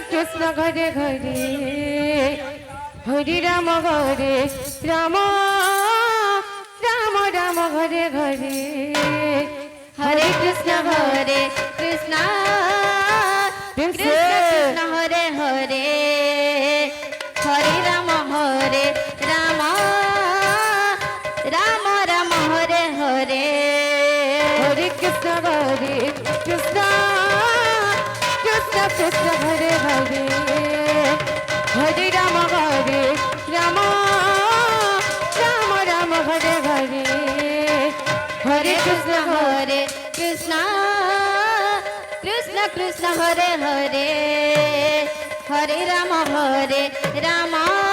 Krishna Hare Hare Hare Rama Hare Rama Rama Rama Hare Hare Hare Krishna Hare Krishna Krishna Krishna Hare Hare Hare Rama Hare Rama Rama Rama Hare Hare Hare Krishna Hare Krishna Krishna Krishna Hare Hare Hare Rama Hare Rama Rama Rama Hare Hare Hare Krishna Hare Krishna Krishna Krishna Hare Hare Hare Rama Hare Rama